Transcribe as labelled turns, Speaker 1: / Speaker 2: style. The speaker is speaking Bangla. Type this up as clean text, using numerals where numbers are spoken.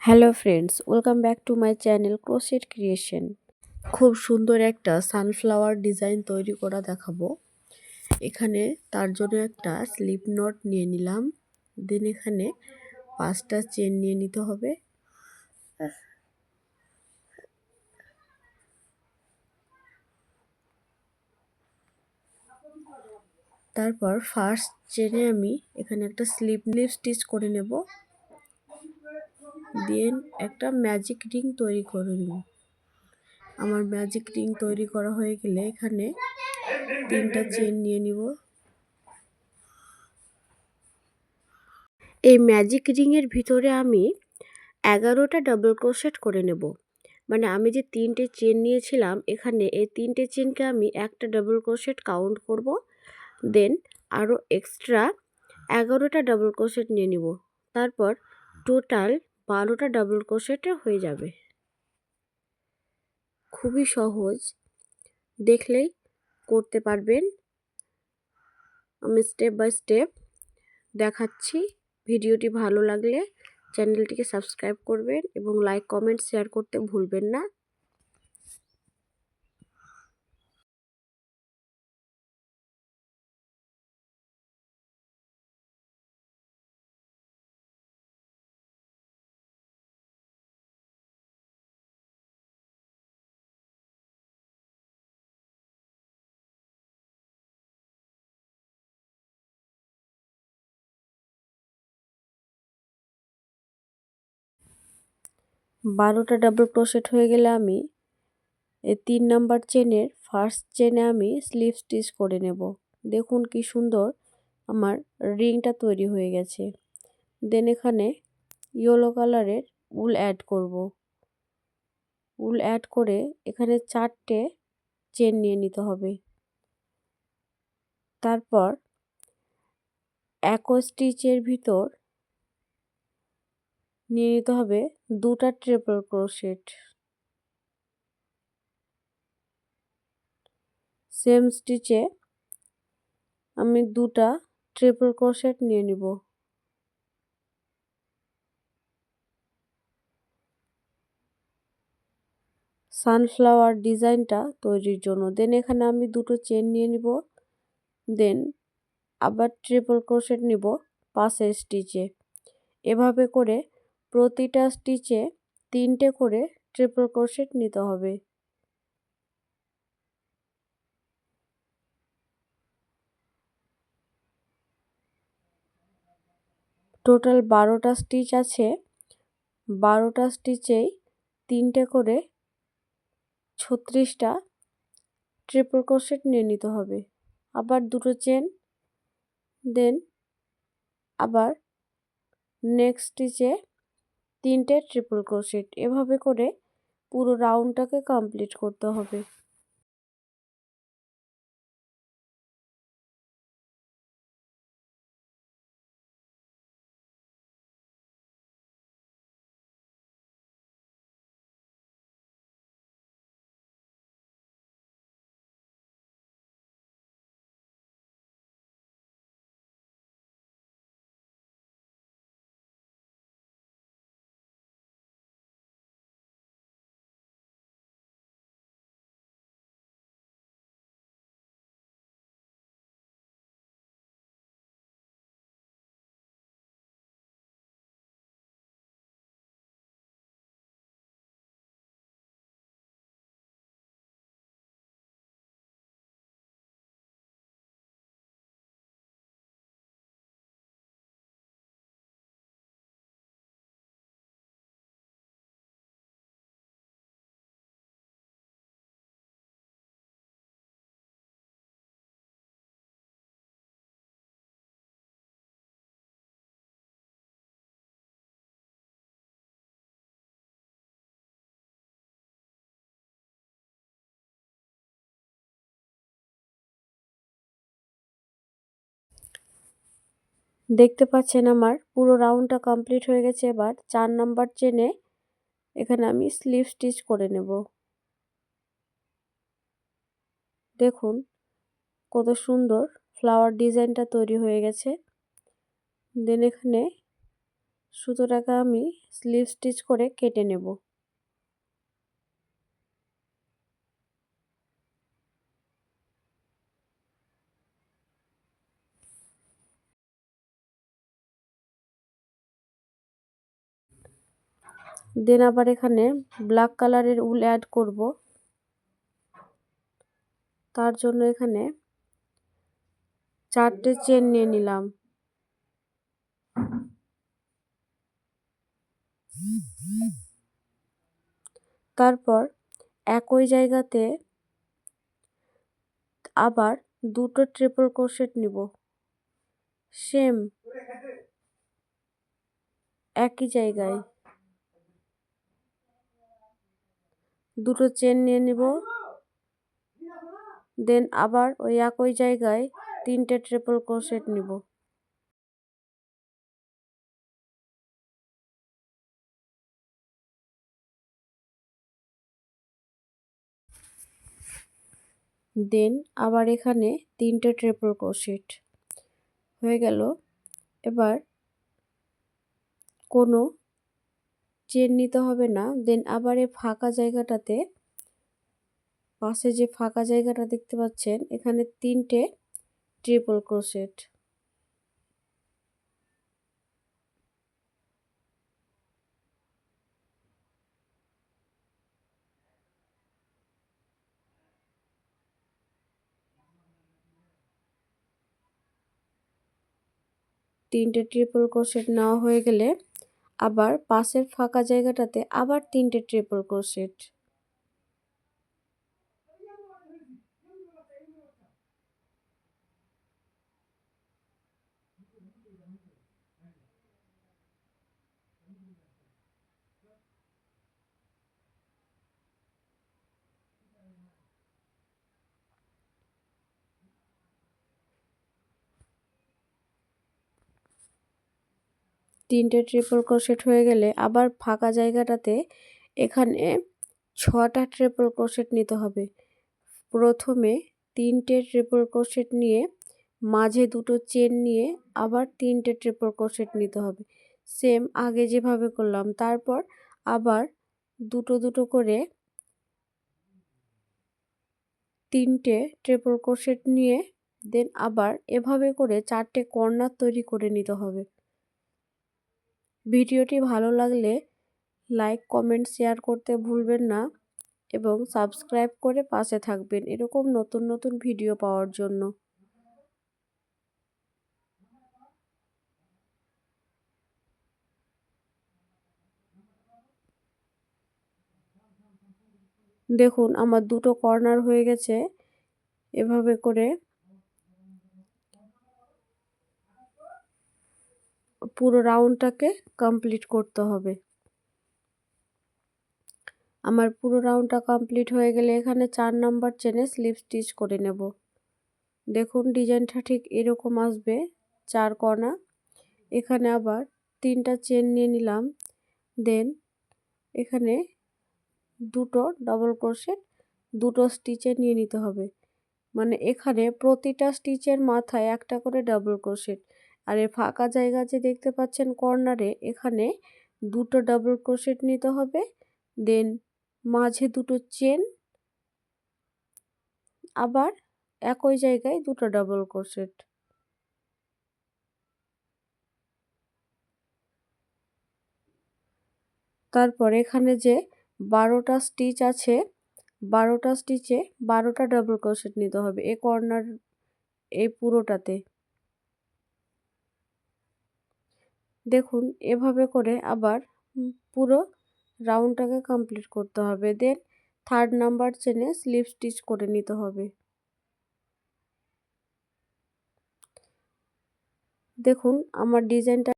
Speaker 1: Hello friends, welcome back to my channel crochet creation. খুব সুন্দর একটা সানফ্লাওয়ার ডিজাইন তৈরি করা দেখাবো। এখানে তার জন্য একটা স্লিপ নট নিয়ে নিলাম। দেন এখানে 5টা চেন নিয়ে নিতে হবে। তারপর ফার্স্ট চেনে আমি এখানে একটা স্লিপ স্টিচ করে নেব। দেন একটা ম্যাজিক রিং তৈরি করে নেব। আমার ম্যাজিক রিং তৈরি করা হয়ে গেলে এখানে 3টা চেন নিয়ে নিব। এই ম্যাজিক রিংয়ের ভিতরে আমি 11টা ডাবল ক্রোশেট করে নেব। মানে আমি যে 3টে চেন নিয়েছিলাম, এখানে এই 3টে চেনকে আমি একটা ডাবল ক্রোশেট কাউন্ট করব। দেন আরও এক্সট্রা 11টা ডাবল ক্রোশেট নিয়ে নিব। তারপর টোটাল 12টা ডাবল ক্রোশেটে হয়ে যাবে। খুবই সহজ, দেখলেই করতে পারবেন। আমি স্টেপ বাই স্টেপ দেখাচ্ছি। ভিডিওটি ভালো লাগলে চ্যানেলটিকে সাবস্ক্রাইব করবেন এবং লাইক কমেন্ট শেয়ার করতে ভুলবেন না। বারোটা ডাবল ক্রোশেট হয়ে গেলে আমি এই 3 নাম্বার চেনের ফার্স্ট চেনে আমি স্লিপ স্টিচ করে নেব। দেখুন কি সুন্দর আমার রিংটা তৈরি হয়ে গেছে। দেন এখানে ইয়েলো কালারের উল অ্যাড করব। উল অ্যাড করে এখানে 4টে চেন নিয়ে নিতে হবে। তারপর একই স্টিচের ভিতর নিয়ে নিতে হবে 2টা ট্রিপল ক্রোশেট। সেম স্টিচে আমি 2টা ট্রিপল ক্রোশেট নিয়ে নিব। সানফ্লাওয়ার ডিজাইনটা তৈরির জন্য। দেন এখানে আমি 2টো চেন নিয়ে নিব। দেন আবার ট্রিপল ক্রোশেট নিব পাশের স্টিচে। এভাবে করে প্রতিটা স্টিচে 3টে করে ট্রিপল ক্রোশেট নিতে হবে। টোটাল 12টা স্টিচ আছে। 12টা স্টিচেই 3টে করে 36টা ট্রিপল ক্রোশেট নিয়ে নিতে হবে। আবার 2টো চেন, দেন আবার নেক্সট স্টিচে 3টে ট্রিপল ক্রোশেট। এভাবে করে পুরো রাউন্ডটাকে কমপ্লিট করতে হবে। দেখতে পাচ্ছেন আমার পুরো রাউন্ডটা কমপ্লিট হয়ে গেছে। এবার 4 নাম্বার চেনে এখানে আমি স্লিপ স্টিচ করে নেব। দেখুন কত সুন্দর ফ্লাওয়ার ডিজাইনটা তৈরি হয়ে গেছে। দেন এখানে সুতোটাকে আমি স্লিপ স্টিচ করে কেটে নেব। দেন আবার এখানে ব্ল্যাক কালারের উল অ্যাড করব। তার জন্য এখানে 4টে চেন নিয়ে নিলাম। তারপর একই জায়গাতে আবার 2টো ট্রিপল ক্রোশেট নিব। সেম একই জায়গায় 2টো চেন নিয়ে নিব। দেন আবার ওই একই জায়গায় 3টে ট্রিপল ক্রোশেট নিব। দেন আবার এখানে 3টে ট্রিপল ক্রোশেট হয়ে গেল। এবার কোনো চেন নিতে হবে না। দেন আবার এই ফাঁকা জায়গাটাতে, পাশে যে ফাঁকা জায়গাটা দেখতে পাচ্ছেন, এখানে 3টে ট্রিপল ক্রোশেট। তিনটে ট্রিপল ক্রোশেট নেওয়া হয়ে গেলে আবার পাশের ফাঁকা জায়গাটাতে আবার 3টে ট্রিপল ক্রোশেট। তিনটে ট্রিপল ক্রোশেট হয়ে গেলে আবার ফাঁকা জায়গাটাতে এখানে 6টা ট্রিপল ক্রোশেট নিতে হবে। প্রথমে 3টে ট্রিপল ক্রোশেট নিয়ে মাঝে 2টো চেন নিয়ে আবার 3টে ট্রিপল ক্রোশেট নিতে হবে, সেম আগে যেভাবে করলাম। তারপর আবার 2টো করে 3টে ট্রিপল ক্রোশেট নিয়ে দেন আবার এভাবে করে 4টে কর্নার তৈরি করে নিতে হবে। ভিডিওটি ভালো লাগলে লাইক, কমেন্ট, শেয়ার করতে ভুলবেন না এবং সাবস্ক্রাইব করে পাশে থাকবেন এরকম নতুন নতুন ভিডিও পাওয়ার জন্য। দেখুন আমার 2টো কর্নার হয়ে গেছে। এভাবে করে পুরো রাউন্ডটাকে কমপ্লিট করতে হবে। আমার পুরো রাউন্ডটা কমপ্লিট হয়ে গেলে এখানে 4 নাম্বার চেনে স্লিপ স্টিচ করে নেব। দেখুন ডিজাইনটা ঠিক এরকম আসবে, 4 কোণা। এখানে আবার 3টা চেন নিয়ে নিলাম। দেন এখানে 2টো ডবল ক্রোশেট 2টো স্টিচে নিয়ে নিতে হবে। মানে এখানে প্রতিটা স্টিচের মাথায় একটা করে ডাবল ক্রোশেট। আর এই ফাঁকা জায়গা যে দেখতে পাচ্ছেন কর্নারে, এখানে 2টো ডাবল ক্রোশেট নিতে হবে। দেন মাঝে 2টো চেন, আবার একই জায়গায় 2টো ডাবল ক্রোশেট। তারপর এখানে যে 12টা স্টিচ আছে, 12টা স্টিচে 12টা ডাবল ক্রোশেট নিতে হবে এই কর্নার, এই পুরোটাতে। দেখুন এভাবে করে আবার পুরো রাউন্ডটাকে কমপ্লিট করতে হবে। দেন 3rd নাম্বার চেনে স্লিপ স্টিচ করে নিতে হবে। দেখুন আমার ডিজাইনটা